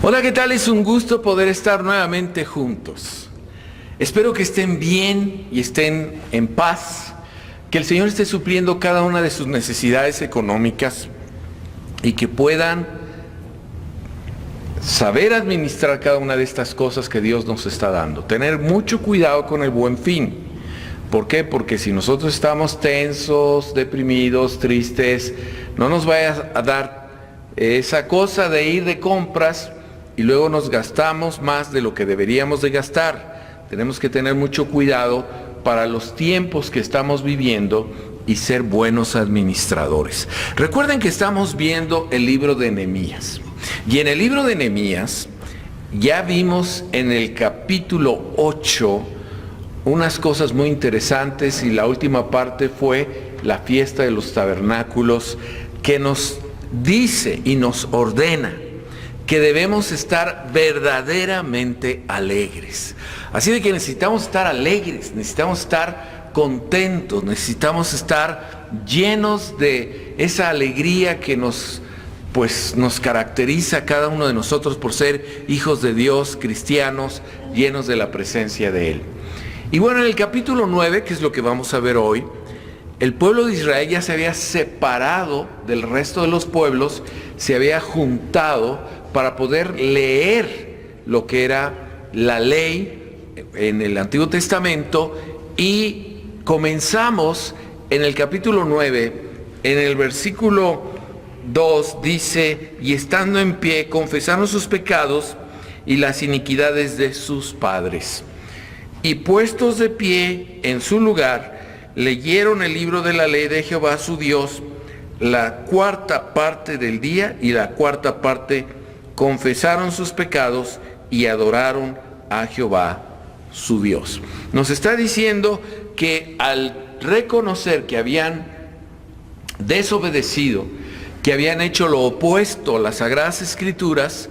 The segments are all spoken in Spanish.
Hola, ¿qué tal? Es un gusto poder estar nuevamente juntos. Espero que estén bien y estén en paz, que el Señor esté supliendo cada una de sus necesidades económicas y que puedan saber administrar cada una de estas cosas que Dios nos está dando. Tener mucho cuidado con el buen fin. ¿Por qué? Porque si nosotros estamos tensos, deprimidos, tristes, no nos vaya a dar esa cosa de ir de compras y luego nos gastamos más de lo que deberíamos de gastar. Tenemos que tener mucho cuidado para los tiempos que estamos viviendo y ser buenos administradores. Recuerden que estamos viendo el libro de Nehemías. Y en el libro de Nehemías ya vimos en el capítulo 8 unas cosas muy interesantes, y la última parte fue la fiesta de los tabernáculos, que nos dice y nos ordena que debemos estar verdaderamente alegres. Así de que necesitamos estar alegres, necesitamos estar contentos, necesitamos estar llenos de esa alegría que nos caracteriza a cada uno de nosotros por ser hijos de Dios, cristianos, llenos de la presencia de Él. Y bueno, en el capítulo 9, que es lo que vamos a ver hoy, el pueblo de Israel ya se había separado del resto de los pueblos, se había juntado para poder leer lo que era la ley en el Antiguo Testamento, y comenzamos en el capítulo 9, en el versículo 2, dice: y estando en pie, confesaron sus pecados y las iniquidades de sus padres. Y puestos de pie en su lugar, leyeron el libro de la ley de Jehová su Dios, la cuarta parte del día, y la cuarta parte confesaron sus pecados y adoraron a Jehová su Dios. Nos está diciendo que al reconocer que habían desobedecido, que habían hecho lo opuesto a las Sagradas Escrituras,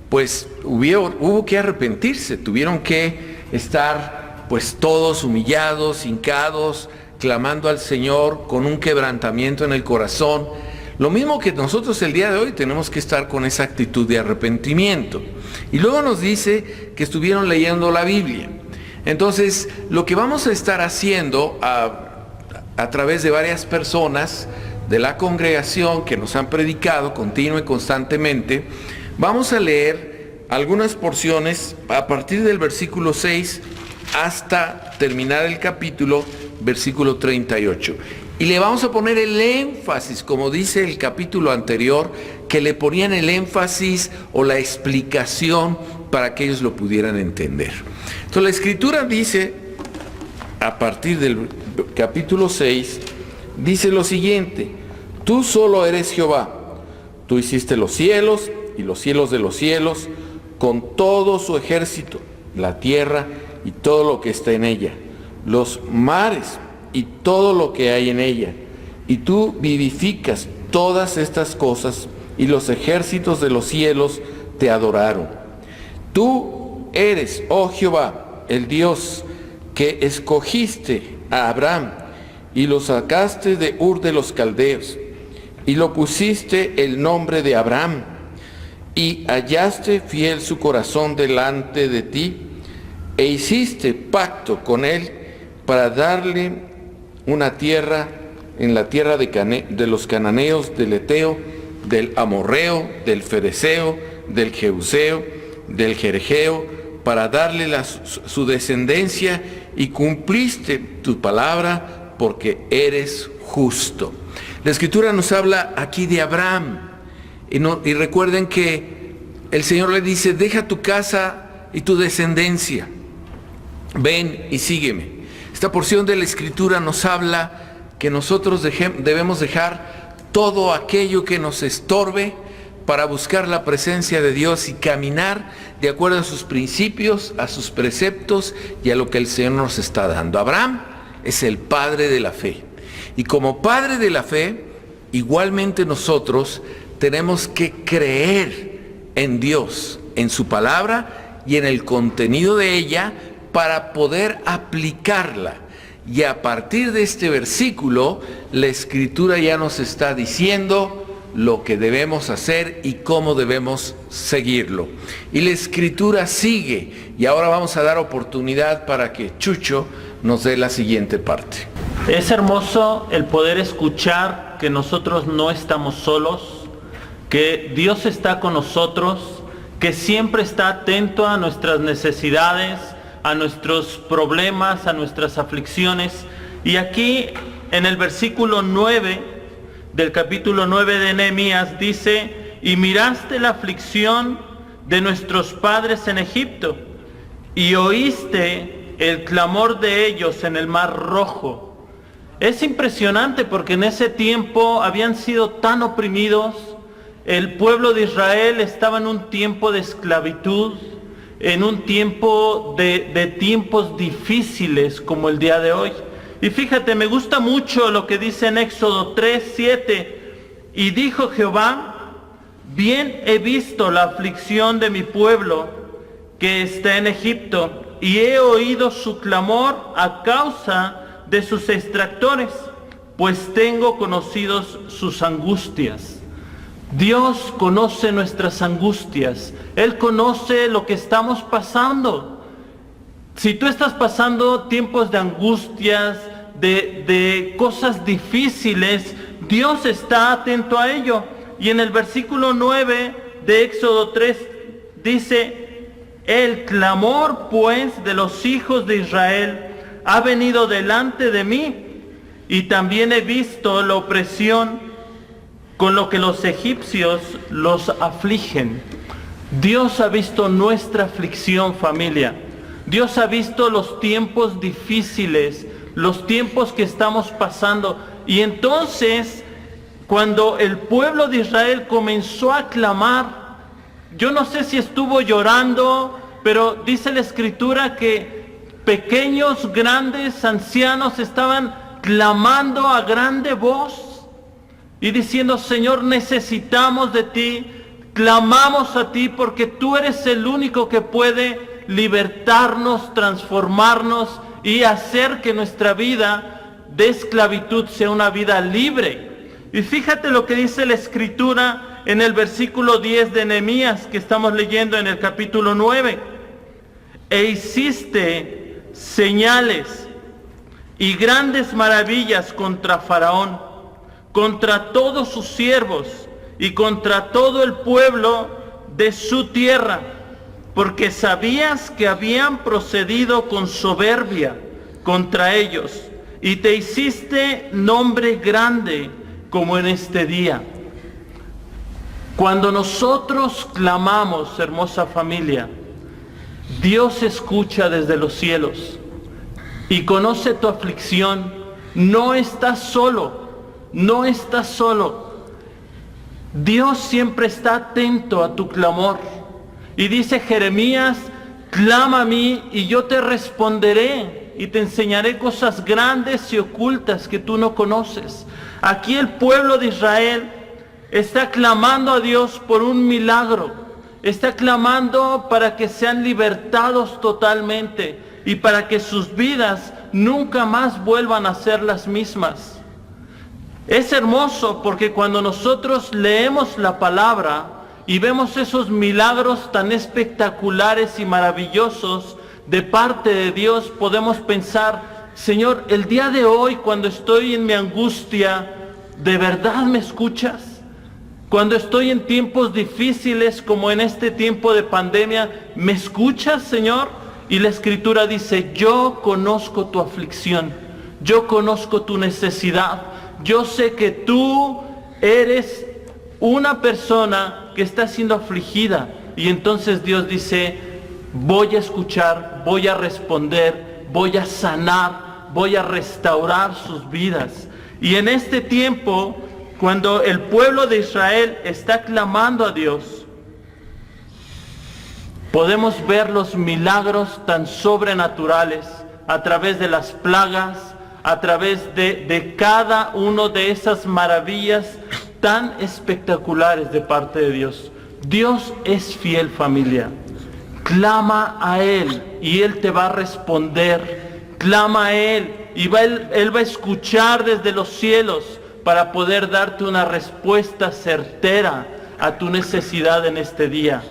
pues hubo que arrepentirse, tuvieron que estar todos humillados, hincados, clamando al Señor con un quebrantamiento en el corazón. Lo mismo que nosotros el día de hoy tenemos que estar con esa actitud de arrepentimiento. Y luego nos dice que estuvieron leyendo la Biblia. Entonces, lo que vamos a estar haciendo a través de varias personas de la congregación que nos han predicado continua y constantemente, vamos a leer algunas porciones a partir del versículo 6 hasta terminar el capítulo, versículo 38. Y le vamos a poner el énfasis, como dice el capítulo anterior, que le ponían el énfasis o la explicación para que ellos lo pudieran entender. Entonces la Escritura dice, a partir del capítulo 6, dice lo siguiente: tú solo eres Jehová, tú hiciste los cielos y los cielos de los cielos, con todo su ejército, la tierra y todo lo que está en ella, los mares y todo lo que hay en ella, y tú vivificas todas estas cosas, y los ejércitos de los cielos te adoraron. Tú eres, oh Jehová, el Dios que escogiste a Abraham y lo sacaste de Ur de los Caldeos, y lo pusiste el nombre de Abraham, y hallaste fiel su corazón delante de ti, e hiciste pacto con él para darle una tierra, en la tierra de los cananeos, del Eteo, del Amorreo, del Fereceo, del Jebuseo, del Jerjeo, para darle su descendencia, y cumpliste tu palabra porque eres justo. La Escritura nos habla aquí de Abraham, y recuerden que el Señor le dice: deja tu casa y tu descendencia, ven y sígueme. Esta porción de la Escritura nos habla que nosotros debemos dejar todo aquello que nos estorbe para buscar la presencia de Dios y caminar de acuerdo a sus principios, a sus preceptos y a lo que el Señor nos está dando. Abraham es el padre de la fe. Y como padre de la fe, igualmente nosotros tenemos que creer en Dios, en su palabra y en el contenido de ella, para poder aplicarla. Y a partir de este versículo, la Escritura ya nos está diciendo: lo que debemos hacer y cómo debemos seguirlo. Y la Escritura sigue, y ahora vamos a dar oportunidad para que Chucho nos dé la siguiente parte. Es hermoso el poder escuchar que nosotros no estamos solos, que Dios está con nosotros, que siempre está atento a nuestras necesidades, a nuestros problemas, a nuestras aflicciones. Y aquí en el versículo 9 del capítulo 9 de Nehemías dice: y miraste la aflicción de nuestros padres en Egipto, y oíste el clamor de ellos en el mar Rojo. Es impresionante porque en ese tiempo habían sido tan oprimidos. El pueblo de Israel estaba en un tiempo de esclavitud, en un tiempo de tiempos difíciles como el día de hoy. Y fíjate, me gusta mucho lo que dice en Éxodo 3:7. Y dijo Jehová: bien he visto la aflicción de mi pueblo que está en Egipto, y he oído su clamor a causa de sus extractores, pues tengo conocidos sus angustias. Dios conoce nuestras angustias. Él conoce lo que estamos pasando. Si tú estás pasando tiempos de angustias, de cosas difíciles, Dios está atento a ello. Y en el versículo 9 de Éxodo 3 dice: el clamor pues de los hijos de Israel ha venido delante de mí, y también he visto la opresión con lo que los egipcios los afligen. Dios ha visto nuestra aflicción, familia. Dios ha visto los tiempos difíciles, los tiempos que estamos pasando. Y entonces, cuando el pueblo de Israel comenzó a clamar, yo no sé si estuvo llorando, pero dice la Escritura que pequeños, grandes, ancianos estaban clamando a grande voz y diciendo: Señor, necesitamos de ti, clamamos a ti porque tú eres el único que puede libertarnos, transformarnos y hacer que nuestra vida de esclavitud sea una vida libre. Y fíjate lo que dice la Escritura en el versículo 10 de Nehemías que estamos leyendo en el capítulo 9. E hiciste señales y grandes maravillas contra Faraón, contra todos sus siervos y contra todo el pueblo de su tierra, porque sabías que habían procedido con soberbia contra ellos, y te hiciste nombre grande como en este día. Cuando nosotros clamamos, hermosa familia, Dios escucha desde los cielos y conoce tu aflicción. No estás solo, no estás solo. Dios siempre está atento a tu clamor. Y dice Jeremías: clama a mí y yo te responderé y te enseñaré cosas grandes y ocultas que tú no conoces. Aquí el pueblo de Israel está clamando a Dios por un milagro. Está clamando para que sean libertados totalmente y para que sus vidas nunca más vuelvan a ser las mismas. Es hermoso porque cuando nosotros leemos la palabra y vemos esos milagros tan espectaculares y maravillosos de parte de Dios, podemos pensar: Señor, el día de hoy, cuando estoy en mi angustia, ¿de verdad me escuchas? Cuando estoy en tiempos difíciles como en este tiempo de pandemia, ¿me escuchas, Señor? Y la Escritura dice: yo conozco tu aflicción, yo conozco tu necesidad, yo sé que tú eres una persona que está siendo afligida. Y entonces Dios dice: voy a escuchar, voy a responder, voy a sanar, voy a restaurar sus vidas. Y en este tiempo, cuando el pueblo de Israel está clamando a Dios, podemos ver los milagros tan sobrenaturales a través de las plagas, a través de cada una de esas maravillas tan espectaculares de parte de Dios. Dios es fiel, familia. Clama a Él y Él te va a responder. Clama a Él y Él va a escuchar desde los cielos para poder darte una respuesta certera a tu necesidad en este día.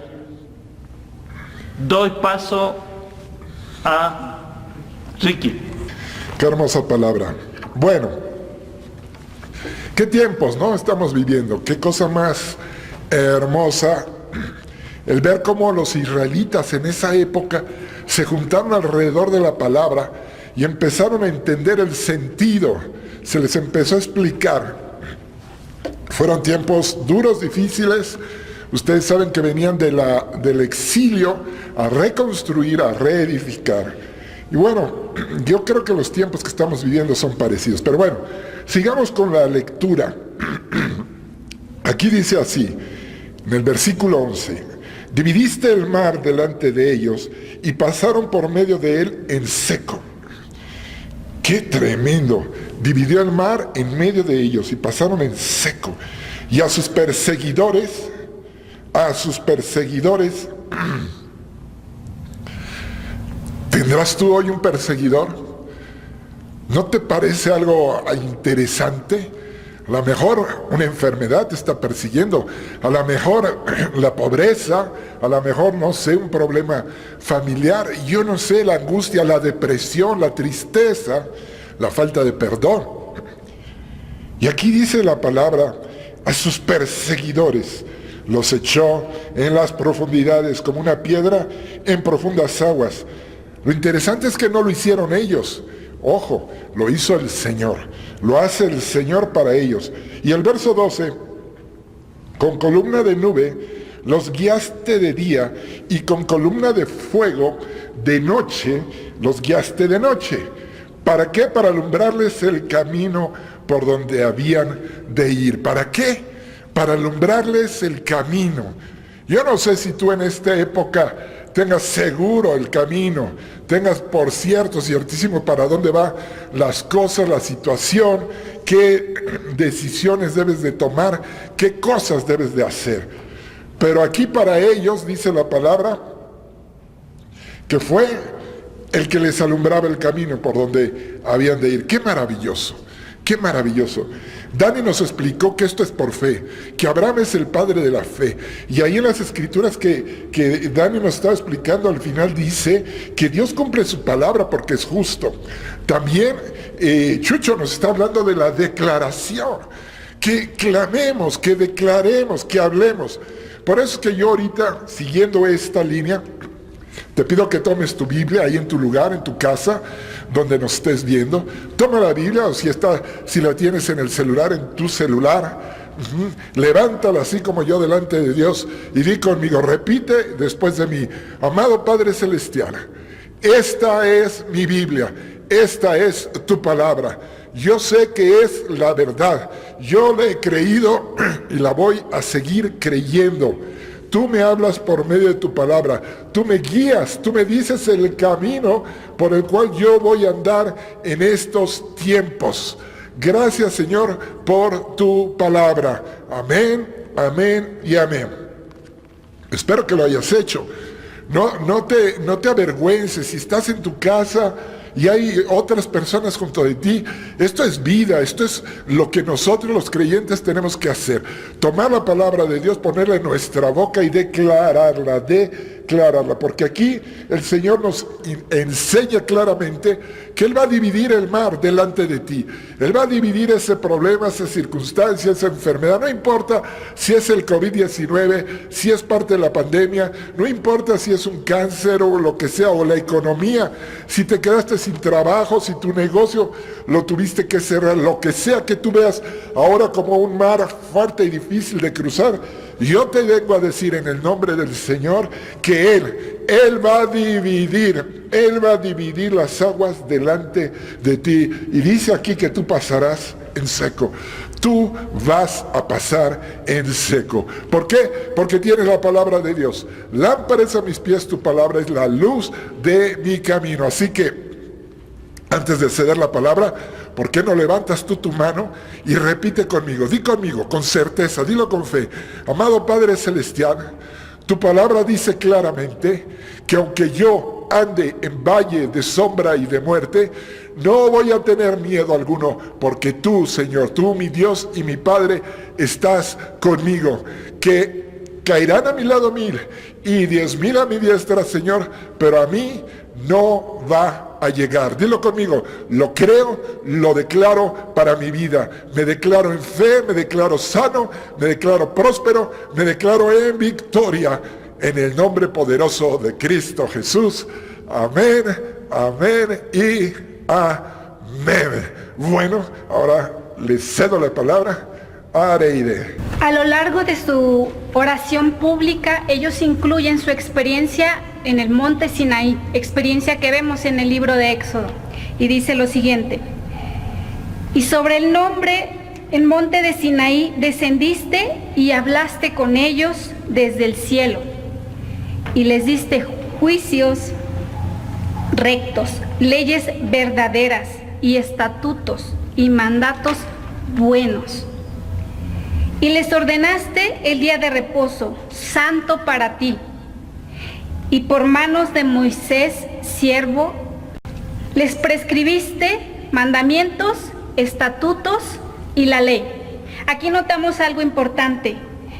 Doy paso a Ricky. Qué hermosa palabra. Bueno, qué tiempos, ¿no? Estamos viviendo. Qué cosa más hermosa el ver cómo los israelitas en esa época se juntaron alrededor de la palabra y empezaron a entender el sentido. Se les empezó a explicar. Fueron tiempos duros, difíciles. Ustedes saben que venían del exilio a reconstruir, a reedificar. Y bueno, yo creo que los tiempos que estamos viviendo son parecidos. Pero bueno, sigamos con la lectura. Aquí dice así, en el versículo 11, dividiste el mar delante de ellos y pasaron por medio de él en seco. ¡Qué tremendo! Dividió el mar en medio de ellos y pasaron en seco. Y a sus perseguidores, ¿tendrás tú hoy un perseguidor? ¿No te parece algo interesante? A lo mejor una enfermedad te está persiguiendo, a lo mejor la pobreza, a lo mejor, no sé, un problema familiar, yo no sé, la angustia, la depresión, la tristeza, la falta de perdón. Y aquí dice la palabra, a sus perseguidores los echó en las profundidades como una piedra en profundas aguas. Lo interesante es que no lo hicieron ellos. Ojo, lo hizo el Señor, lo hace el Señor para ellos. Y el verso 12, con columna de nube los guiaste de día y con columna de fuego de noche los guiaste de noche. ¿Para qué? Para alumbrarles el camino por donde habían de ir. ¿Para qué? Para alumbrarles el camino. Yo no sé si tú en esta época tengas seguro el camino, tengas por cierto, ciertísimo para dónde van las cosas, la situación, qué decisiones debes de tomar, qué cosas debes de hacer. Pero aquí para ellos, dice la palabra, que fue el que les alumbraba el camino por donde habían de ir. ¡Qué maravilloso! ¡Qué maravilloso! Dani nos explicó que esto es por fe, que Abraham es el padre de la fe. Y ahí en las escrituras que Dani nos estaba explicando, al final dice que Dios cumple su palabra porque es justo. También Chucho nos está hablando de la declaración, que clamemos, que declaremos, que hablemos. Por eso es que yo ahorita, siguiendo esta línea, te pido que tomes tu Biblia ahí en tu lugar, en tu casa, donde nos estés viendo. Toma la Biblia, o si la tienes en el celular, en tu celular. Levántala así como yo delante de Dios y di conmigo, repite después de mí, amado Padre Celestial, esta es mi Biblia, esta es tu palabra. Yo sé que es la verdad, yo la he creído y la voy a seguir creyendo. Tú me hablas por medio de tu palabra, tú me guías, tú me dices el camino por el cual yo voy a andar en estos tiempos. Gracias, Señor, por tu palabra. Amén, amén y amén. Espero que lo hayas hecho. No te avergüences si estás en tu casa y hay otras personas junto de ti. Esto es vida, esto es lo que nosotros los creyentes tenemos que hacer. Tomar la palabra de Dios, ponerla en nuestra boca y declararla, porque aquí el Señor nos enseña claramente que Él va a dividir el mar delante de ti. Él va a dividir ese problema, esa circunstancia, esa enfermedad. No importa si es el COVID-19, si es parte de la pandemia, no importa si es un cáncer o lo que sea, o la economía, si te quedaste sin trabajo, si tu negocio lo tuviste que cerrar, lo que sea que tú veas ahora como un mar fuerte y difícil de cruzar. Yo te vengo a decir en el nombre del Señor que Él va a dividir las aguas delante de ti. Y dice aquí que tú pasarás en seco. Tú vas a pasar en seco. ¿Por qué? Porque tienes la palabra de Dios. Lámpara es a mis pies tu palabra, es la luz de mi camino. Así que, antes de ceder la palabra, ¿por qué no levantas tú tu mano y repite conmigo? Di conmigo, con certeza, dilo con fe. Amado Padre Celestial, tu palabra dice claramente que aunque yo ande en valle de sombra y de muerte, no voy a tener miedo alguno, porque tú, Señor, tú, mi Dios y mi Padre, estás conmigo. Que caerán a mi lado 1000 y 10,000 a mi diestra, Señor, pero a mí no va a llegar. Dilo conmigo: lo creo, lo declaro para mi vida. Me declaro en fe, me declaro sano, me declaro próspero, me declaro en victoria, en el nombre poderoso de Cristo Jesús. Amén, amén y amén. Bueno, ahora le cedo la palabra a Areide. A lo largo de su oración pública, ellos incluyen su experiencia en el monte Sinaí, experiencia que vemos en el libro de Éxodo. Y dice lo siguiente: y sobre el monte de Sinaí descendiste y hablaste con ellos desde el cielo, y les diste juicios rectos, leyes verdaderas y estatutos y mandatos buenos. Y les ordenaste el día de reposo, santo para ti. Y por manos de Moisés, siervo, les prescribiste mandamientos, estatutos y la ley. Aquí notamos algo importante,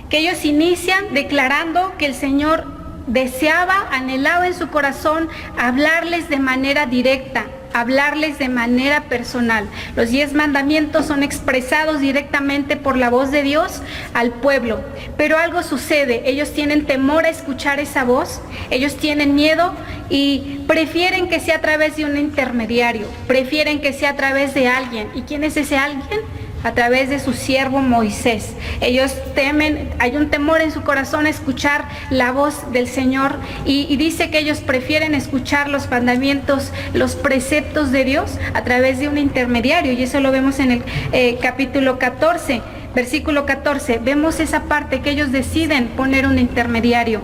que ellos inician declarando que el Señor deseaba, anhelaba en su corazón hablarles de manera directa, hablarles de manera personal. Los 10 mandamientos son expresados directamente por la voz de Dios al pueblo. Pero algo sucede, ellos tienen temor a escuchar esa voz, ellos tienen miedo y prefieren que sea a través de un intermediario, prefieren que sea a través de alguien. ¿Y quién es ese alguien? A través de su siervo Moisés. Ellos temen, hay un temor en su corazón a escuchar la voz del Señor y dice que ellos prefieren escuchar los mandamientos, los preceptos de Dios a través de un intermediario, y eso lo vemos en el capítulo 14, versículo 14. Vemos esa parte que ellos deciden poner un intermediario.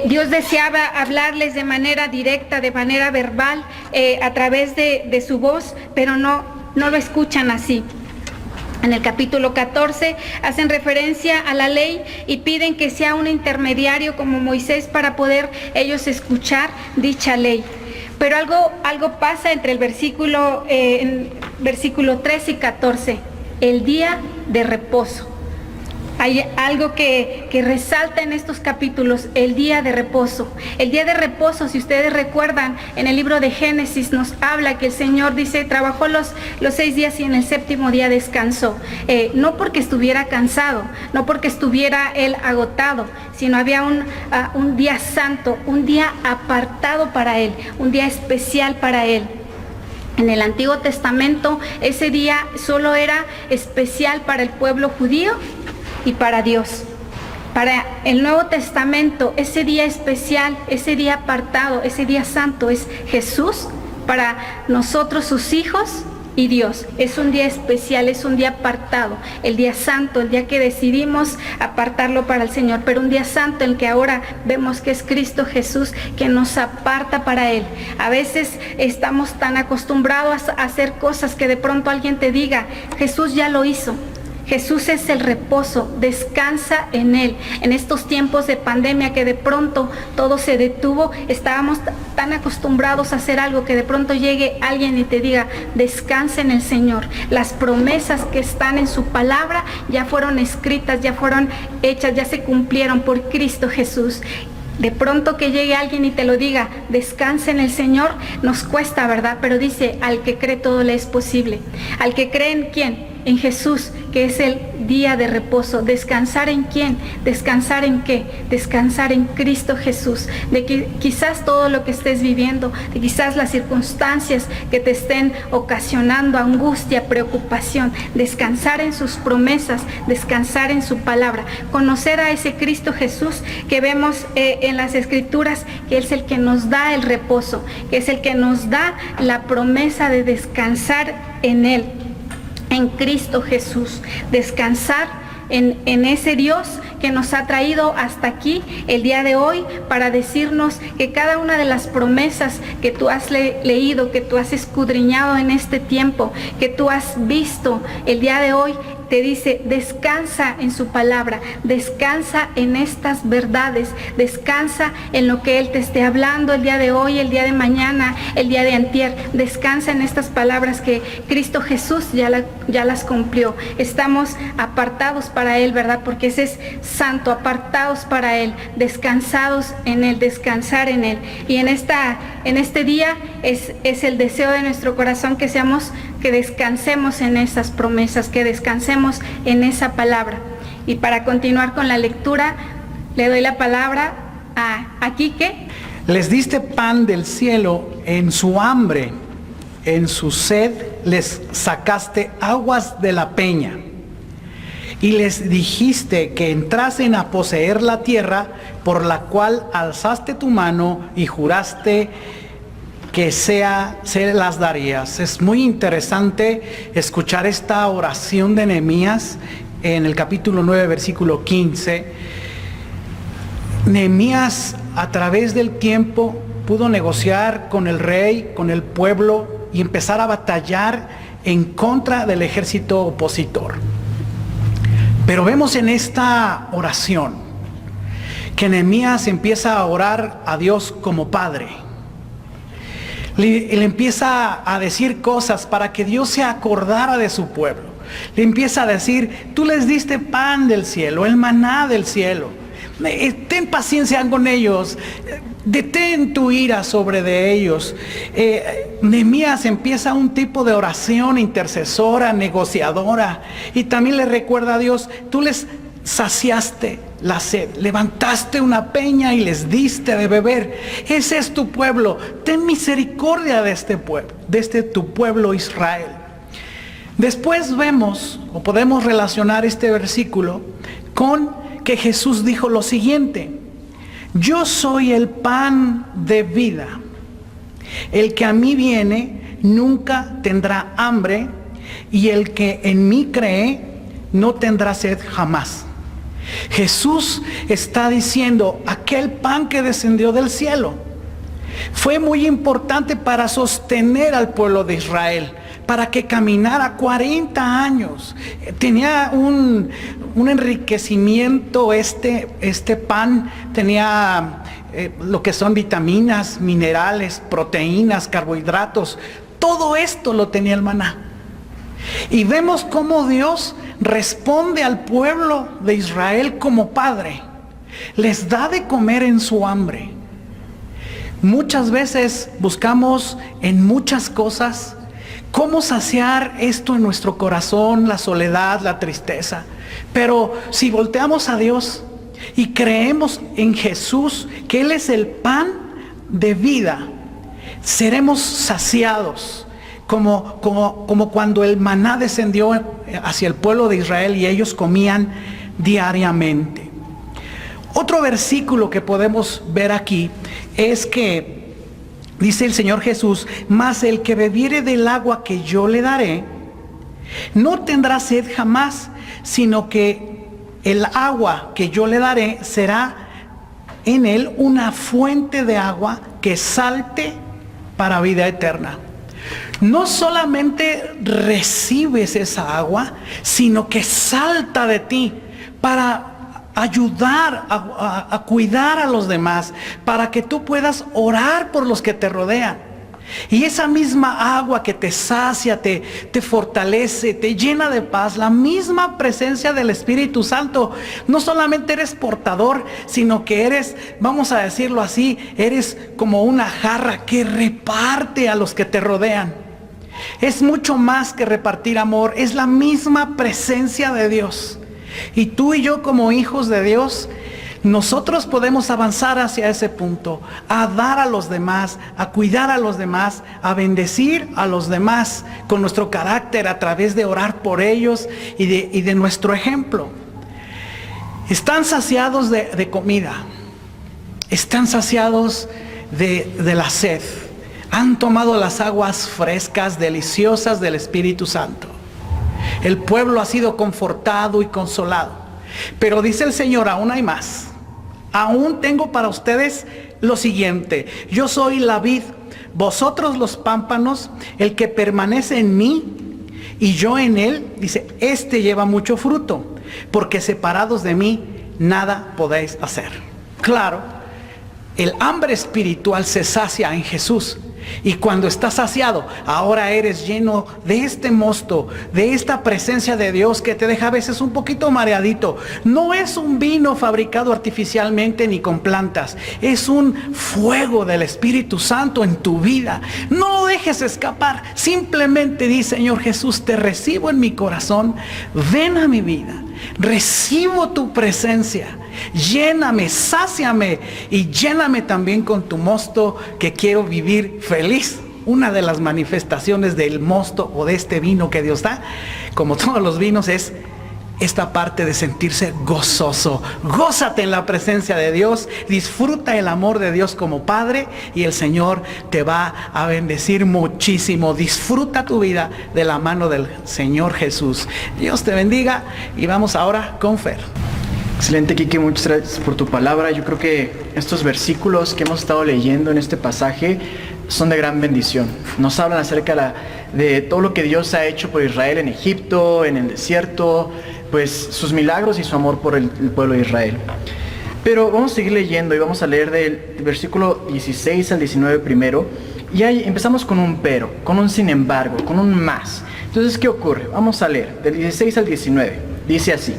Dios deseaba hablarles de manera directa, de manera verbal, a través de su voz, pero no lo escuchan así. En el capítulo 14 hacen referencia a la ley y piden que sea un intermediario como Moisés para poder ellos escuchar dicha ley. Pero algo pasa entre el versículo 13 y 14, el día de reposo. Hay algo que resalta en estos capítulos, el día de reposo. El día de reposo, si ustedes recuerdan, en el libro de Génesis nos habla que el Señor dice, trabajó los 6 días y en el 7º día descansó. No porque estuviera cansado, no porque estuviera él agotado, sino había un día santo, un día apartado para él, un día especial para él. En el Antiguo Testamento, ese día solo era especial para el pueblo judío y para Dios. Para el Nuevo Testamento, ese día especial, ese día apartado, ese día santo es Jesús para nosotros, sus hijos, y Dios. Es un día especial, es un día apartado, el día santo, el día que decidimos apartarlo para el Señor, pero un día santo en el que ahora vemos que es Cristo Jesús que nos aparta para Él. A veces estamos tan acostumbrados a hacer cosas que de pronto alguien te diga, Jesús ya lo hizo. Jesús es el reposo, descansa en Él. En estos tiempos de pandemia que de pronto todo se detuvo, estábamos tan acostumbrados a hacer algo que de pronto llegue alguien y te diga, descansa en el Señor. Las promesas que están en su palabra ya fueron escritas, ya fueron hechas, ya se cumplieron por Cristo Jesús. De pronto que llegue alguien y te lo diga, descansa en el Señor, nos cuesta, ¿verdad? Pero dice, al que cree todo le es posible. Al que cree en ¿quién? En Jesús, que es el día de reposo. ¿Descansar en quién? ¿Descansar en qué? Descansar en Cristo Jesús. De que quizás todo lo que estés viviendo, de quizás las circunstancias que te estén ocasionando angustia, preocupación, descansar en sus promesas, descansar en su palabra, conocer a ese Cristo Jesús que vemos en las Escrituras, que es el que nos da el reposo, que es el que nos da la promesa de descansar en Él. En Cristo Jesús, descansar en ese Dios que nos ha traído hasta aquí el día de hoy para decirnos que cada una de las promesas que tú has leído, que tú has escudriñado en este tiempo, que tú has visto el día de hoy, te dice, descansa en su palabra, descansa en estas verdades, descansa en lo que Él te esté hablando el día de hoy, el día de mañana, el día de antier. Descansa en estas palabras que Cristo Jesús ya las cumplió. Estamos apartados para Él, ¿verdad? Porque ese es santo, apartados para Él, descansados en Él, descansar en Él. Y en este día es el deseo de nuestro corazón que descansemos en esas promesas, que descansemos en esa palabra. Y para continuar con la lectura, le doy la palabra a Quique. Les diste pan del cielo en su hambre, en su sed les sacaste aguas de la peña. Y les dijiste que entrasen a poseer la tierra por la cual alzaste tu mano y juraste que se las darías. Es muy interesante escuchar esta oración de Nehemías en el capítulo 9, versículo 15. Nehemías, a través del tiempo, pudo negociar con el rey, con el pueblo y empezar a batallar en contra del ejército opositor. Pero vemos en esta oración que Nehemías empieza a orar a Dios como Padre. Le empieza a decir cosas para que Dios se acordara de su pueblo. Le empieza a decir, tú les diste pan del cielo, el maná del cielo. Ten paciencia con ellos, detén tu ira sobre de ellos. Nehemías empieza un tipo de oración intercesora, negociadora, y también le recuerda a Dios, tú les saciaste la sed, levantaste una peña y les diste de beber. Ese es tu pueblo, ten misericordia de este pueblo, de tu pueblo Israel. Después vemos, o podemos relacionar este versículo con que Jesús dijo lo siguiente: yo soy el pan de vida. El que a mí viene nunca tendrá hambre, y el que en mí cree no tendrá sed jamás. Jesús está diciendo, aquel pan que descendió del cielo fue muy importante para sostener al pueblo de Israel, para que caminara 40 años. Tenía un enriquecimiento este pan, tenía lo que son vitaminas, minerales, proteínas, carbohidratos. Todo esto lo tenía el maná. Y vemos cómo Dios responde al pueblo de Israel como Padre. Les da de comer en su hambre. Muchas veces buscamos en muchas cosas cómo saciar esto en nuestro corazón, la soledad, la tristeza. Pero si volteamos a Dios y creemos en Jesús, que Él es el pan de vida, seremos saciados. Como cuando el maná descendió hacia el pueblo de Israel y ellos comían diariamente. Otro versículo que podemos ver aquí es que dice el Señor Jesús, mas el que bebiere del agua que yo le daré, no tendrá sed jamás, sino que el agua que yo le daré será en él una fuente de agua que salte para vida eterna. No solamente recibes esa agua, sino que salta de ti para ayudar a cuidar a los demás, para que tú puedas orar por los que te rodean. Y esa misma agua que te sacia, te fortalece, te llena de paz, la misma presencia del Espíritu Santo, no solamente eres portador, sino que eres, vamos a decirlo así, eres como una jarra que reparte a los que te rodean. Es mucho más que repartir amor, es la misma presencia de Dios. Y tú y yo como hijos de Dios, nosotros podemos avanzar hacia ese punto, a dar a los demás, a cuidar a los demás, a bendecir a los demás con nuestro carácter a través de orar por ellos y de nuestro ejemplo. Están saciados de comida, están saciados de la sed, han tomado las aguas frescas, deliciosas del Espíritu Santo. El pueblo ha sido confortado y consolado. Pero dice el Señor, aún hay más. Aún tengo para ustedes lo siguiente. Yo soy la vid, vosotros los pámpanos. El que permanece en mí y yo en él, dice, este lleva mucho fruto, porque separados de mí nada podéis hacer. Claro, el hambre espiritual se sacia en Jesús. Y cuando estás saciado, ahora eres lleno de este mosto, de esta presencia de Dios que te deja a veces un poquito mareadito. No es un vino fabricado artificialmente ni con plantas. Es un fuego del Espíritu Santo en tu vida. No lo dejes escapar. Simplemente di, Señor Jesús, te recibo en mi corazón. Ven a mi vida. Recibo tu presencia. Lléname, sáciame y lléname también con tu mosto, que quiero vivir feliz. Una de las manifestaciones del mosto o de este vino que Dios da, como todos los vinos, es esta parte de sentirse gozoso. Gózate en la presencia de Dios, disfruta el amor de Dios como Padre y el Señor te va a bendecir muchísimo. Disfruta tu vida de la mano del Señor Jesús. Dios te bendiga y vamos ahora con Fer. Excelente, Quique, muchas gracias por tu palabra. Yo creo que estos versículos que hemos estado leyendo en este pasaje son de gran bendición. Nos hablan acerca de todo lo que Dios ha hecho por Israel en Egipto, en el desierto, pues sus milagros y su amor por el pueblo de Israel. Pero vamos a seguir leyendo y vamos a leer del versículo 16 al 19 primero. Y ahí empezamos con un pero, con un sin embargo, con un más. Entonces, ¿qué ocurre? Vamos a leer del 16 al 19. Dice así: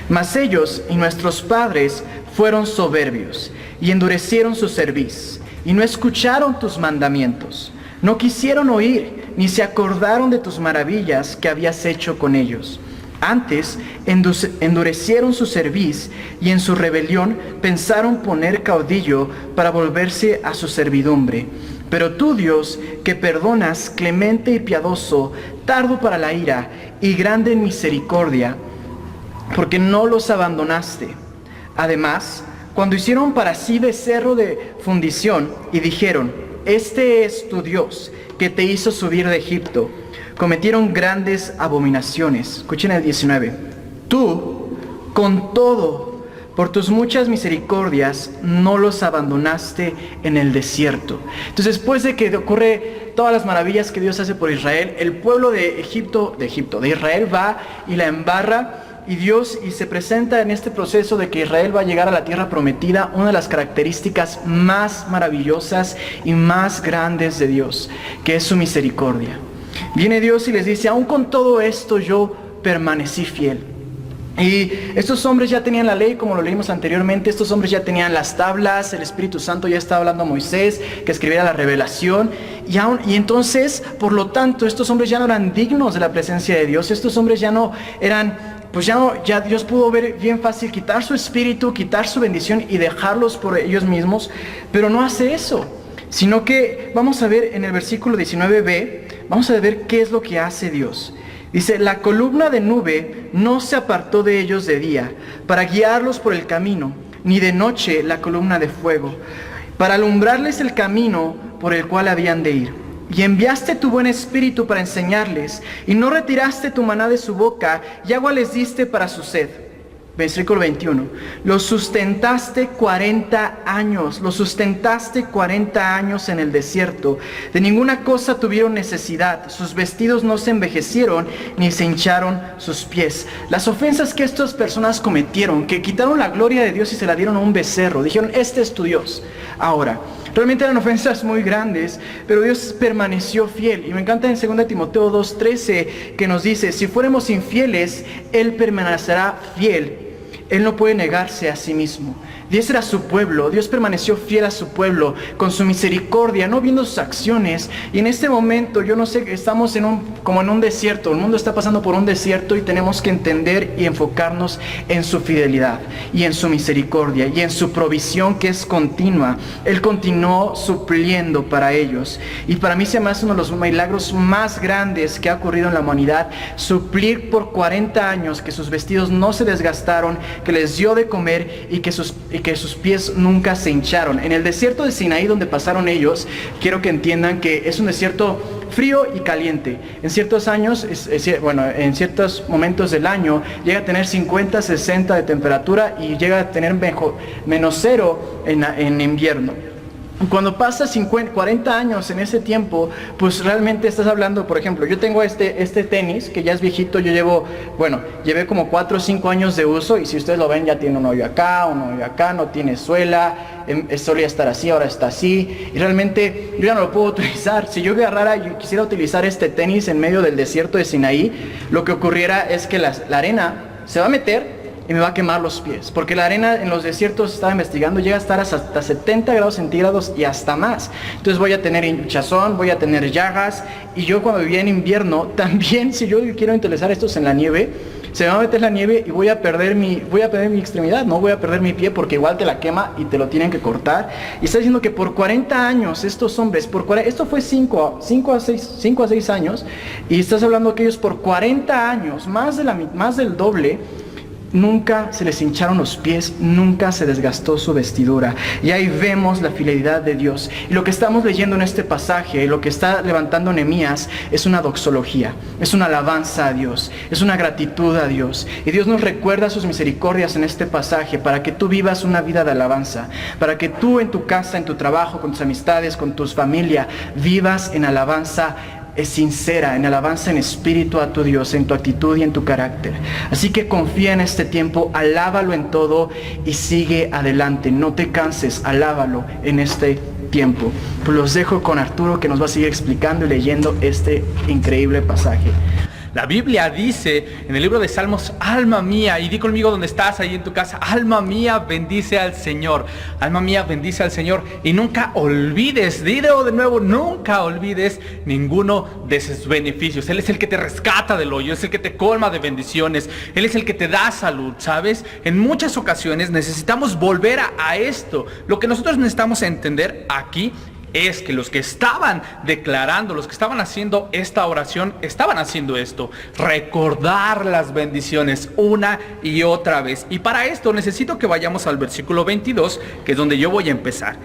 Mas ellos y nuestros padres fueron soberbios y endurecieron su cerviz y no escucharon tus mandamientos. No quisieron oír ni se acordaron de tus maravillas que habías hecho con ellos. Antes endurecieron su cerviz y en su rebelión pensaron poner caudillo para volverse a su servidumbre. Pero tú, Dios, que perdonas, clemente y piadoso, tardo para la ira y grande en misericordia, porque no los abandonaste. Además, cuando hicieron para sí becerro de fundición y dijeron: Este es tu Dios, que te hizo subir de Egipto, cometieron grandes abominaciones. Escuchen el 19. Tú, con todo, por tus muchas misericordias, no los abandonaste en el desierto. Entonces, después de que ocurre todas las maravillas que Dios hace por Israel, el pueblo de Israel va y la embarra. Y Dios se presenta en este proceso de que Israel va a llegar a la tierra prometida, una de las características más maravillosas y más grandes de Dios, que es su misericordia. Viene Dios y les dice: aún con todo esto yo permanecí fiel. Y estos hombres ya tenían la ley, como lo leímos anteriormente. Estos hombres ya tenían las tablas. El Espíritu Santo ya estaba hablando a Moisés que escribiera la revelación. Y entonces, por lo tanto, estos hombres ya no eran dignos de la presencia de Dios. Estos hombres ya no eran... ya Dios pudo ver bien fácil quitar su espíritu, quitar su bendición y dejarlos por ellos mismos. Pero no hace eso, sino que vamos a ver en el versículo 19b, vamos a ver qué es lo que hace Dios. Dice: la columna de nube no se apartó de ellos de día, para guiarlos por el camino, ni de noche la columna de fuego, para alumbrarles el camino por el cual habían de ir. Y enviaste tu buen espíritu para enseñarles, y no retiraste tu maná de su boca, y agua les diste para su sed. Versículo 21. Los sustentaste 40 años, los sustentaste 40 años en el desierto. De ninguna cosa tuvieron necesidad, sus vestidos no se envejecieron, ni se hincharon sus pies. Las ofensas que estas personas cometieron, que quitaron la gloria de Dios y se la dieron a un becerro, dijeron: este es tu Dios. Ahora, realmente eran ofensas muy grandes, pero Dios permaneció fiel. Y me encanta en 2 Timoteo 2:13 que nos dice: si fuéramos infieles, Él permanecerá fiel. Él no puede negarse a sí mismo. Dios era su pueblo, Dios permaneció fiel a su pueblo con su misericordia, no viendo sus acciones. Y en este momento, yo no sé, estamos como en un desierto, el mundo está pasando por un desierto y tenemos que entender y enfocarnos en su fidelidad y en su misericordia y en su provisión que es continua. Él continuó supliendo para ellos. Y para mí se me hace uno de los milagros más grandes que ha ocurrido en la humanidad, suplir por 40 años que sus vestidos no se desgastaron, que les dio de comer y que sus pies nunca se hincharon. En el desierto de Sinaí, donde pasaron ellos, quiero que entiendan que es un desierto frío y caliente. En ciertos años, en ciertos momentos del año, llega a tener 50, 60 de temperatura y llega a tener -0 en invierno. Cuando pasas 40 años en ese tiempo, pues realmente estás hablando, por ejemplo, yo tengo este tenis que ya es viejito, llevé como 4 o 5 años de uso, y si ustedes lo ven ya tiene un hoyo acá, no tiene suela, solía estar así, ahora está así, y realmente yo ya no lo puedo utilizar. Si yo agarrara y quisiera utilizar este tenis en medio del desierto de Sinaí, lo que ocurriera es que la arena se va a meter y me va a quemar los pies, porque la arena en los desiertos, estaba investigando, llega a estar hasta 70 grados centígrados y hasta más. Entonces voy a tener hinchazón, voy a tener llagas, y yo cuando vivía en invierno, también si yo quiero utilizar estos en la nieve, se me va a meter la nieve y voy a perder mi extremidad, no voy a perder mi pie, porque igual te la quema y te lo tienen que cortar. Y está diciendo que por 40 años estos hombres, esto fue 5 a 6 años, y estás hablando que ellos por 40 años, más del doble, nunca se les hincharon los pies, nunca se desgastó su vestidura. Y ahí vemos la fidelidad de Dios. Y lo que estamos leyendo en este pasaje, lo que está levantando Nehemías, es una doxología, es una alabanza a Dios, es una gratitud a Dios. Y Dios nos recuerda sus misericordias en este pasaje para que tú vivas una vida de alabanza, para que tú en tu casa, en tu trabajo, con tus amistades, con tu familia, vivas en alabanza es sincera, en alabanza en espíritu a tu Dios, en tu actitud y en tu carácter. Así que confía en este tiempo, alábalo en todo y sigue adelante. No te canses, alábalo en este tiempo. Pues los dejo con Arturo, que nos va a seguir explicando y leyendo este increíble pasaje. La Biblia dice en el libro de Salmos: alma mía, y di conmigo donde estás, ahí en tu casa, alma mía, bendice al Señor. Alma mía, bendice al Señor. Y nunca olvides, dilo de nuevo, nunca olvides ninguno de sus beneficios. Él es el que te rescata del hoyo, es el que te colma de bendiciones, Él es el que te da salud, ¿sabes? En muchas ocasiones necesitamos volver a esto. Lo que nosotros necesitamos entender aquí es que los que estaban declarando, los que estaban haciendo esta oración, estaban haciendo esto: recordar las bendiciones una y otra vez. Y para esto necesito que vayamos al versículo 22, que es donde yo voy a empezar.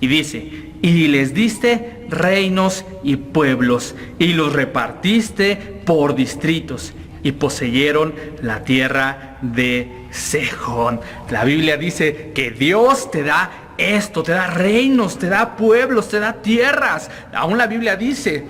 Y dice: y les diste reinos y pueblos, y los repartiste por distritos, y poseyeron la tierra de Sejón. La Biblia dice que Dios te da esto, te da reinos, te da pueblos, te da tierras. Aún la Biblia dice: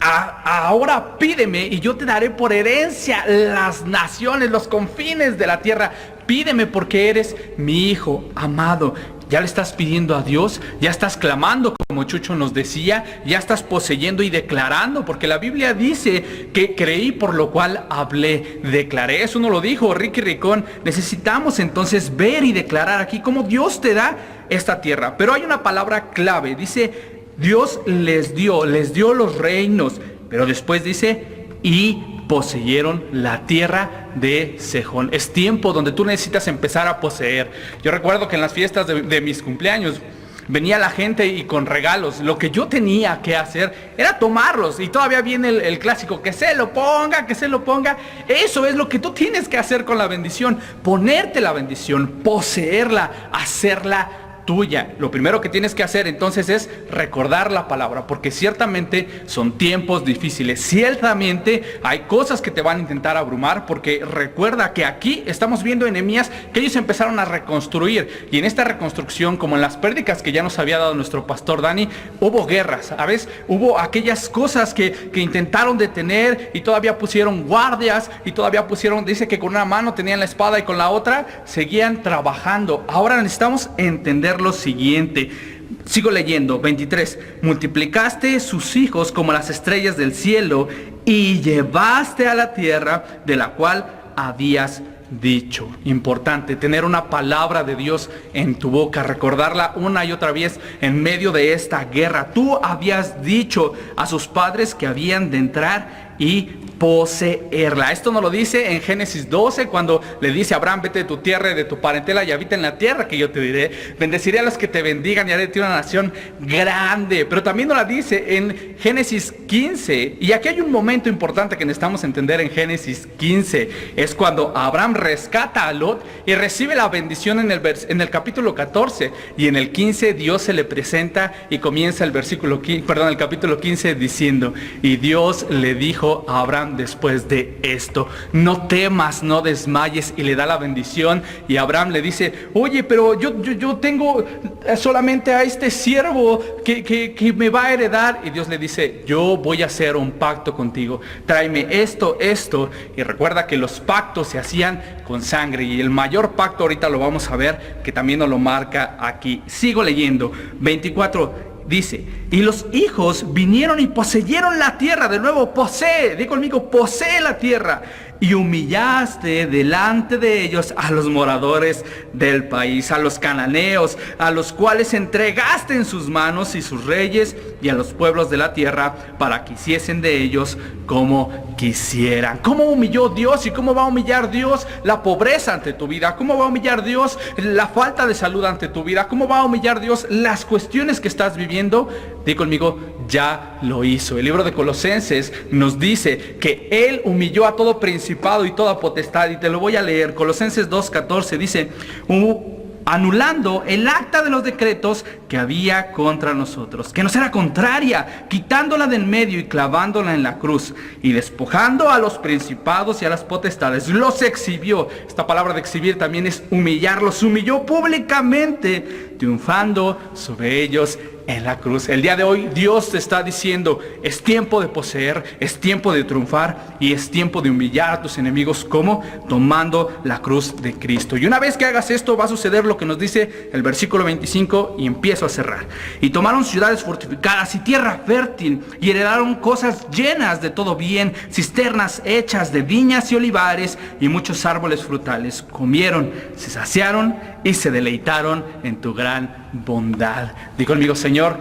ahora pídeme y yo te daré por herencia las naciones, los confines de la tierra. Pídeme porque eres mi hijo amado. ¿Ya le estás pidiendo a Dios? ¿Ya estás clamando, como Chucho nos decía? ¿Ya estás poseyendo y declarando? Porque la Biblia dice que creí, por lo cual hablé, declaré. Eso no lo dijo Ricky Ricón. Necesitamos entonces ver y declarar aquí cómo Dios te da esta tierra. Pero hay una palabra clave. Dice: Dios les dio los reinos. Pero después dice: y poseyeron la tierra de Sejón. Es tiempo donde tú necesitas empezar a poseer. Yo recuerdo que en las fiestas de mis cumpleaños venía la gente y con regalos. Lo que yo tenía que hacer era tomarlos. Y todavía viene el clásico: que se lo ponga, que se lo ponga. Eso es lo que tú tienes que hacer con la bendición. Ponerte la bendición, poseerla, hacerla tuya. Lo primero que tienes que hacer entonces es recordar la palabra, porque ciertamente son tiempos difíciles, ciertamente hay cosas que te van a intentar abrumar, porque recuerda que aquí estamos viendo en Nehemías que ellos empezaron a reconstruir, y en esta reconstrucción, como en las prédicas que ya nos había dado nuestro pastor Dani, hubo guerras, ¿sabes? Hubo aquellas cosas que intentaron detener, y todavía pusieron guardias, y todavía pusieron, dice que con una mano tenían la espada y con la otra seguían trabajando. Ahora necesitamos entender lo siguiente. Sigo leyendo, 23. Multiplicaste sus hijos como las estrellas del cielo y llevaste a la tierra de la cual habías dicho. Importante, tener una palabra de Dios en tu boca, recordarla una y otra vez en medio de esta guerra. Tú habías dicho a sus padres que habían de entrar y poseerla. Esto nos lo dice en Génesis 12, cuando le dice a Abraham: vete de tu tierra y de tu parentela y habita en la tierra que yo te diré. Bendeciré a los que te bendigan y haré de ti una nación grande. Pero también nos la dice en Génesis 15. Y aquí hay un momento importante que necesitamos entender en Génesis 15. Es cuando Abraham rescata a Lot y recibe la bendición en el capítulo 14. Y en el 15 Dios se le presenta y comienza el capítulo 15 diciendo: y Dios le dijo dijo a Abraham después de esto: no temas, no desmayes, y le da la bendición. Y Abraham le dice: oye, pero yo tengo solamente a este siervo que me va a heredar. Y Dios le dice: yo voy a hacer un pacto contigo, tráeme esto. Y recuerda que los pactos se hacían con sangre, y el mayor pacto ahorita lo vamos a ver, que también nos lo marca aquí. Sigo leyendo, 24. Dice: y los hijos vinieron y poseyeron la tierra. De nuevo, posee, di conmigo, posee la tierra. Y humillaste delante de ellos a los moradores del país, a los cananeos, a los cuales entregaste en sus manos, y sus reyes, y a los pueblos de la tierra, para que hiciesen de ellos como quisieran. ¿Cómo humilló Dios y cómo va a humillar Dios la pobreza ante tu vida? ¿Cómo va a humillar Dios la falta de salud ante tu vida? ¿Cómo va a humillar Dios las cuestiones que estás viviendo? Di conmigo: ya lo hizo. El libro de Colosenses nos dice que Él humilló a todo principado y toda potestad, y te lo voy a leer. Colosenses 2:14 dice: anulando el acta de los decretos que había contra nosotros, que nos era contraria, quitándola del medio y clavándola en la cruz, y despojando a los principados y a las potestades, los exhibió. Esta palabra de exhibir también es humillar. Los humilló públicamente, triunfando sobre ellos en la cruz. El día de hoy Dios te está diciendo: es tiempo de poseer, es tiempo de triunfar, y es tiempo de humillar a tus enemigos. ¿Cómo? Tomando la cruz de Cristo. Y una vez que hagas esto, va a suceder lo que nos dice el versículo 25, y empiezo a cerrar. Y tomaron ciudades fortificadas y tierra fértil, y heredaron cosas llenas de todo bien, cisternas hechas de viñas y olivares, y muchos árboles frutales. Comieron, se saciaron y se deleitaron en tu gran bondad. Di conmigo: Señor,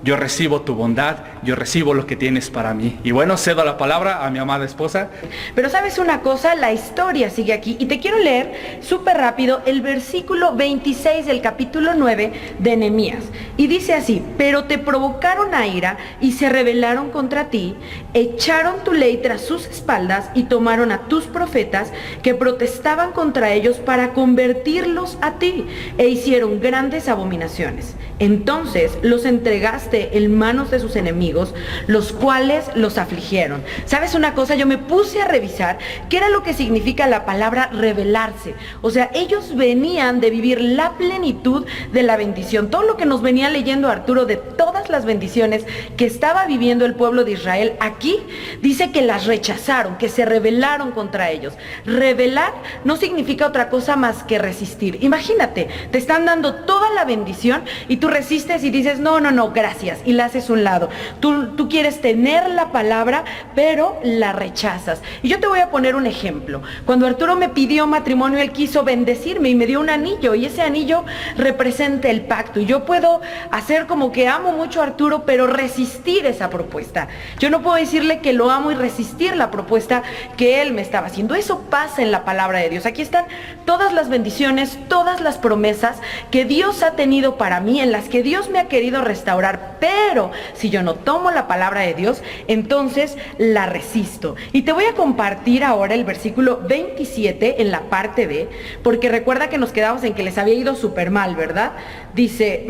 yo recibo tu bondad, yo recibo lo que tienes para mí. Y bueno, cedo la palabra a mi amada esposa. Pero ¿sabes una cosa? La historia sigue aquí, y te quiero leer súper rápido el versículo 26 del capítulo 9 de Nehemías. Y dice así: pero te provocaron a ira y se rebelaron contra ti, echaron tu ley tras sus espaldas y tomaron a tus profetas que protestaban contra ellos para convertirlos a ti, e hicieron grandes abominaciones. Entonces los entregaste en manos de sus enemigos, los cuales los afligieron. ¿Sabes una cosa? Yo me puse a revisar qué era lo que significa la palabra rebelarse. O sea, ellos venían de vivir la plenitud de la bendición. Todo lo que nos venía leyendo Arturo de todas las bendiciones que estaba viviendo el pueblo de Israel, aquí dice que las rechazaron, que se rebelaron contra ellos. Rebelar no significa otra cosa más que resistir. Imagínate, te están dando toda la bendición y tú resistes y dices: no, gracias, y la haces a un lado. Tú quieres tener la palabra, pero la rechazas. Y yo te voy a poner un ejemplo. Cuando Arturo me pidió matrimonio, él quiso bendecirme y me dio un anillo, y ese anillo representa el pacto. Y yo puedo hacer como que amo mucho a Arturo, pero resistir esa propuesta. Yo no puedo decirle que lo amo y resistir la propuesta que él me estaba haciendo. Eso pasa en la palabra de Dios. Aquí están todas las bendiciones, todas las promesas que Dios ha tenido para mí, en las que Dios me ha querido restaurar. Pero si yo no tomo la palabra de Dios, entonces la resisto. Y te voy a compartir ahora el versículo 27 en la parte B, porque recuerda que nos quedamos en que les había ido súper mal, ¿verdad? Dice: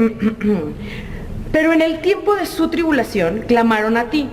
pero en el tiempo de su tribulación clamaron a ti,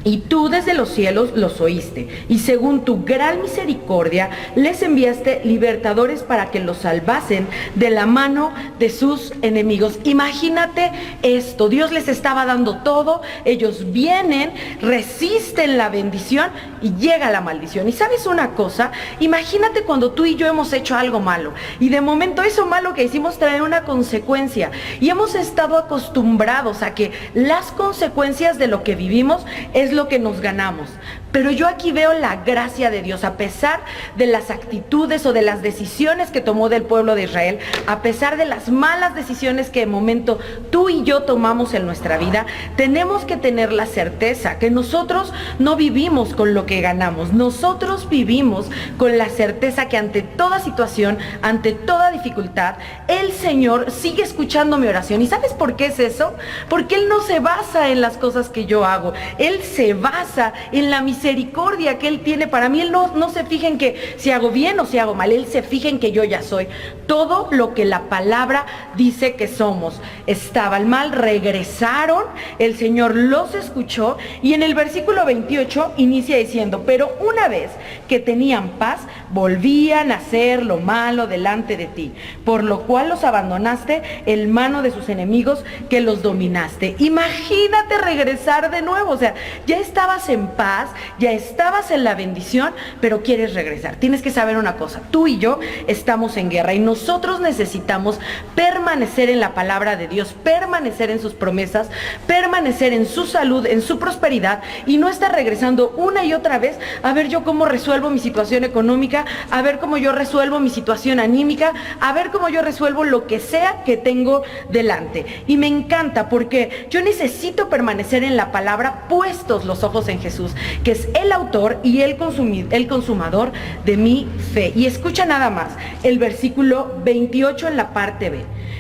y tú desde los cielos los oíste, y según tu gran misericordia les enviaste libertadores para que los salvasen de la mano de sus enemigos. Imagínate esto: Dios les estaba dando todo, ellos vienen, resisten la bendición y llega la maldición. Y ¿sabes una cosa? Imagínate cuando tú y yo hemos hecho algo malo, y de momento eso malo que hicimos trae una consecuencia, y hemos estado acostumbrados a que las consecuencias de lo que vivimos es lo que nos ganamos. Pero yo aquí veo la gracia de Dios. A pesar de las actitudes o de las decisiones que tomó del pueblo de Israel, a pesar de las malas decisiones que de momento tú y yo tomamos en nuestra vida, tenemos que tener la certeza que nosotros no vivimos con lo que ganamos. Nosotros vivimos con la certeza que ante toda situación, ante toda dificultad, el Señor sigue escuchando mi oración. ¿Y sabes por qué es eso? Porque Él no se basa en las cosas que yo hago. Él se se basa en la misericordia que Él tiene para mí. Él no se fija en que si hago bien o si hago mal, Él se fija en que yo ya soy todo lo que la palabra dice que somos. Estaban mal, regresaron, el Señor los escuchó, y en el versículo 28 inicia diciendo: pero una vez que tenían paz, volvían a hacer lo malo delante de ti, por lo cual los abandonaste en mano de sus enemigos, que los dominaste. Imagínate regresar de nuevo, o sea, ya estabas en paz, ya estabas en la bendición, pero quieres regresar. Tienes que saber una cosa: tú y yo estamos en guerra, y nosotros necesitamos permanecer en la palabra de Dios, permanecer en sus promesas, permanecer en su salud, en su prosperidad, y no estar regresando una y otra vez a ver yo cómo resuelvo mi situación económica, a ver cómo yo resuelvo mi situación anímica, a ver cómo yo resuelvo lo que sea que tengo delante. Y me encanta porque yo necesito permanecer en la palabra, puestos los ojos en Jesús, que es el autor y el consumador de mi fe. Y escucha nada más el versículo 28 en la parte B: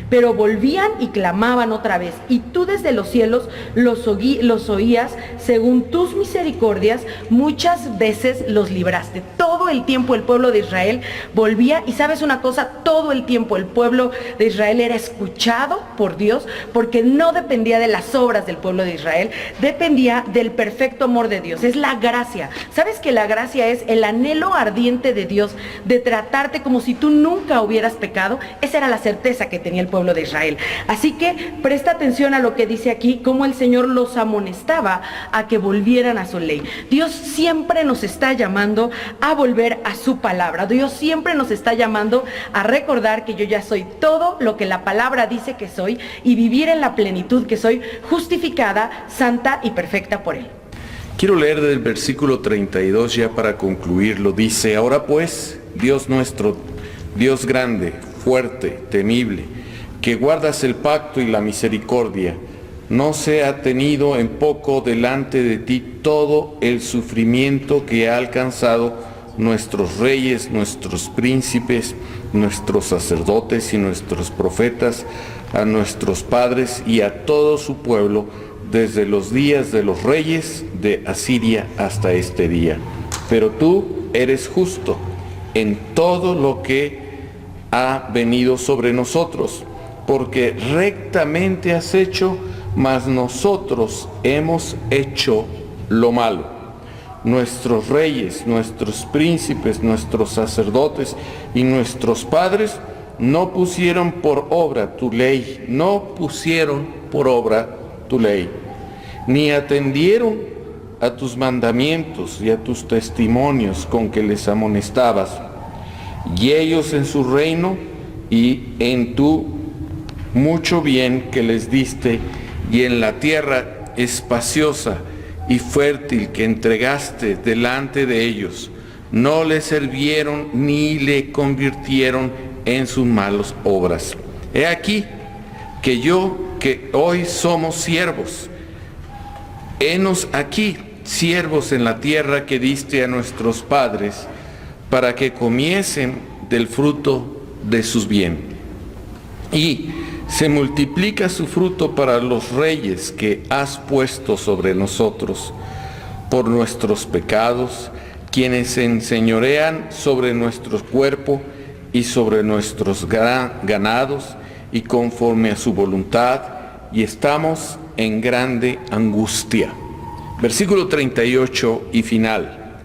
pero volvían y clamaban otra vez, y tú desde los cielos los oías, según tus misericordias muchas veces los libraste. Todo el tiempo el pueblo de Israel volvía, y sabes una cosa, todo el tiempo el pueblo de Israel era escuchado por Dios, porque no dependía de las obras del pueblo de Israel, dependía del perfecto amor de Dios. Es la gracia. ¿Sabes que la gracia es el anhelo ardiente de Dios de tratarte como si tú nunca hubieras pecado? Esa era la certeza que tenía el pueblo de Israel. Así que presta atención a lo que dice aquí, cómo el Señor los amonestaba a que volvieran a su ley. Dios siempre nos está llamando a volver a su palabra. Dios siempre nos está llamando a recordar que yo ya soy todo lo que la palabra dice que soy, y vivir en la plenitud que soy, justificada, santa y perfecta por Él. Quiero leer del versículo 32 ya para concluirlo. Dice: ahora pues, Dios nuestro, Dios grande, fuerte, temible, que guardas el pacto y la misericordia, no sea tenido en poco delante de ti todo el sufrimiento que ha alcanzado nuestros reyes, nuestros príncipes, nuestros sacerdotes y nuestros profetas, a nuestros padres y a todo su pueblo, desde los días de los reyes de Asiria hasta este día. Pero tú eres justo en todo lo que ha venido sobre nosotros, porque rectamente has hecho, mas nosotros hemos hecho lo malo. Nuestros reyes, nuestros príncipes, nuestros sacerdotes y nuestros padres no pusieron por obra tu ley, ni atendieron a tus mandamientos y a tus testimonios con que les amonestabas. Y ellos en su reino y en tu mucho bien que les diste, y en la tierra espaciosa y fértil que entregaste delante de ellos, no le sirvieron ni le convirtieron en sus malas obras. He aquí que hoy somos siervos. Henos aquí, siervos en la tierra que diste a nuestros padres, para que comiesen del fruto de sus bienes. Y se multiplica su fruto para los reyes que has puesto sobre nosotros, por nuestros pecados, quienes se enseñorean sobre nuestro cuerpo y sobre nuestros ganados, y conforme a su voluntad, y estamos en grande angustia. Versículo 38 y final.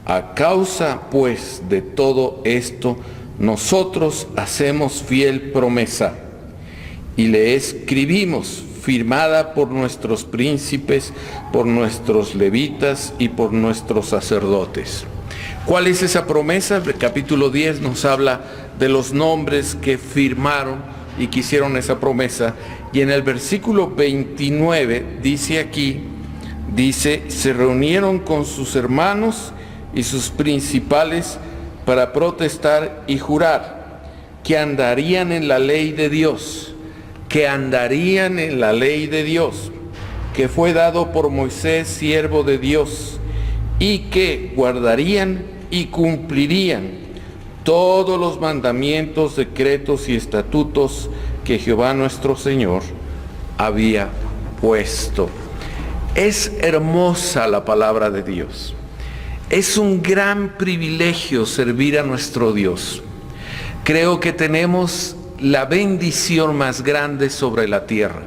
A causa pues de todo esto, nosotros hacemos fiel promesa, y le escribimos, firmada por nuestros príncipes, por nuestros levitas y por nuestros sacerdotes. ¿Cuál es esa promesa? El capítulo 10 nos habla de los nombres que firmaron y que hicieron esa promesa. Y en el versículo 29 dice aquí, se reunieron con sus hermanos y sus principales para protestar y jurar que andarían en la ley de Dios, que fue dado por Moisés, siervo de Dios, y que guardarían y cumplirían todos los mandamientos, decretos y estatutos que Jehová nuestro Señor había puesto. Es hermosa la palabra de Dios. Es un gran privilegio servir a nuestro Dios. Creo que tenemos la bendición más grande sobre la tierra.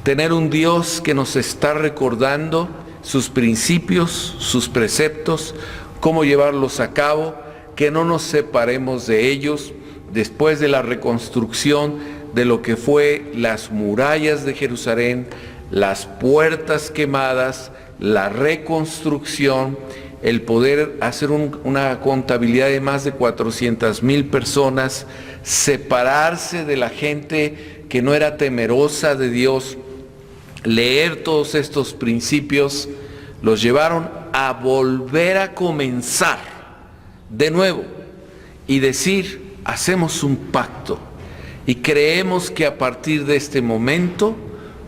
Tener un Dios que nos está recordando sus principios, sus preceptos, cómo llevarlos a cabo, que no nos separemos de ellos después de la reconstrucción de lo que fue las murallas de Jerusalén, las puertas quemadas, la reconstrucción, el poder hacer una contabilidad de más de 400,000 personas, separarse de la gente que no era temerosa de Dios, leer todos estos principios, los llevaron a volver a comenzar de nuevo y decir, hacemos un pacto y creemos que a partir de este momento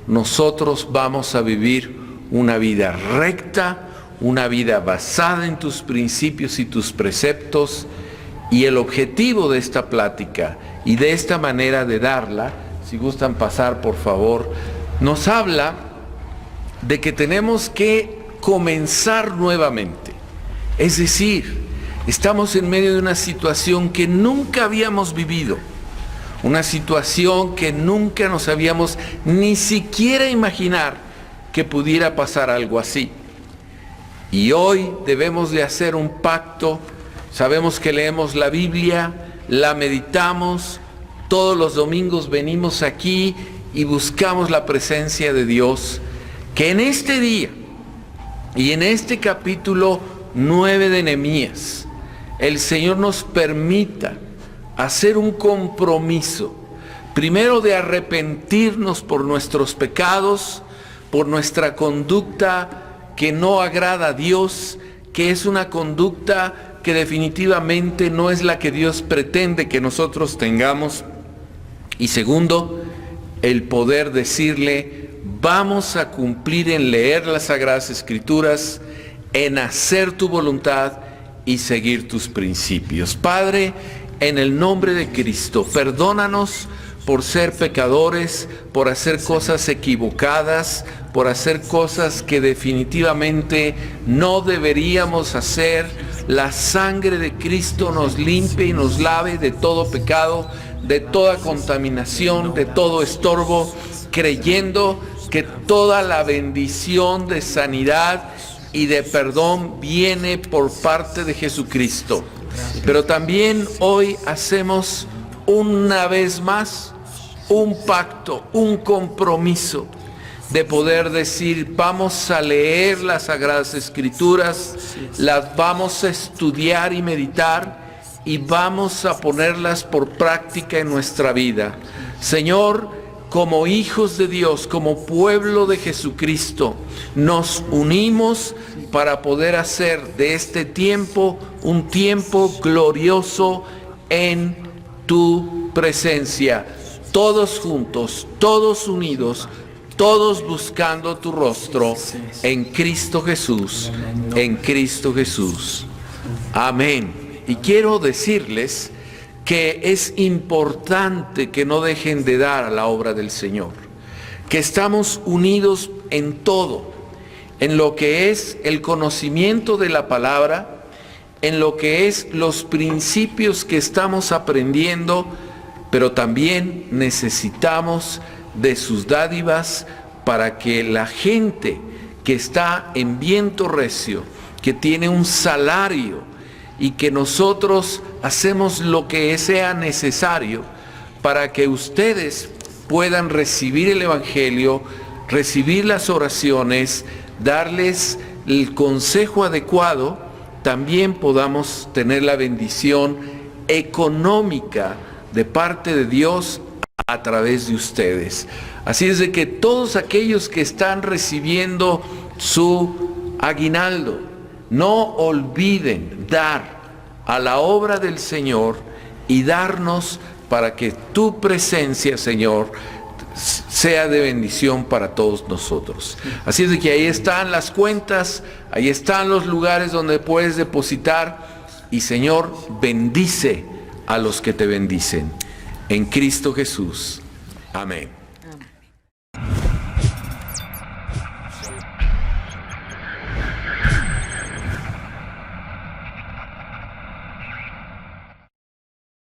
nosotros vamos a vivir una vida recta, una vida basada en tus principios y tus preceptos. Y el objetivo de esta plática y de esta manera de darla, si gustan pasar por favor, nos habla de que tenemos que comenzar nuevamente. Es decir, estamos en medio de una situación que nunca habíamos vivido, una situación que nunca nos habíamos ni siquiera imaginar que pudiera pasar algo así. Y hoy debemos de hacer un pacto. Sabemos que leemos la Biblia, la meditamos, todos los domingos venimos aquí y buscamos la presencia de Dios, que en este día y en este capítulo 9 de Nehemías, el Señor nos permita hacer un compromiso, primero de arrepentirnos por nuestros pecados, por nuestra conducta que no agrada a Dios, que es una conducta que definitivamente no es la que Dios pretende que nosotros tengamos. Y segundo, el poder decirle, vamos a cumplir en leer las Sagradas Escrituras, en hacer tu voluntad y seguir tus principios. Padre, en el nombre de Cristo, perdónanos por ser pecadores, por hacer cosas equivocadas, por hacer cosas que definitivamente no deberíamos hacer. La sangre de Cristo nos limpie y nos lave de todo pecado, de toda contaminación, de todo estorbo, creyendo que toda la bendición de sanidad y de perdón viene por parte de Jesucristo. Pero también hoy hacemos una vez más un pacto, un compromiso de poder decir, vamos a leer las Sagradas Escrituras, las vamos a estudiar y meditar y vamos a ponerlas por práctica en nuestra vida. Señor, como hijos de Dios, como pueblo de Jesucristo, nos unimos para poder hacer de este tiempo un tiempo glorioso en tu presencia. Todos juntos, todos unidos, todos buscando tu rostro en Cristo Jesús, en Cristo Jesús. Amén. Y quiero decirles que es importante que no dejen de dar a la obra del Señor, que estamos unidos en todo, en lo que es el conocimiento de la palabra, en lo que es los principios que estamos aprendiendo, pero también necesitamos de sus dádivas para que la gente que está en viento recio, que tiene un salario y que nosotros hacemos lo que sea necesario para que ustedes puedan recibir el Evangelio, recibir las oraciones, darles el consejo adecuado, también podamos tener la bendición económica de parte de Dios a través de ustedes. Así es de que todos aquellos que están recibiendo su aguinaldo, no olviden dar a la obra del Señor y darnos para que tu presencia, Señor, sea de bendición para todos nosotros. Así es de que ahí están las cuentas, ahí están los lugares donde puedes depositar y, Señor, bendice a los que te bendicen. En Cristo Jesús. Amén.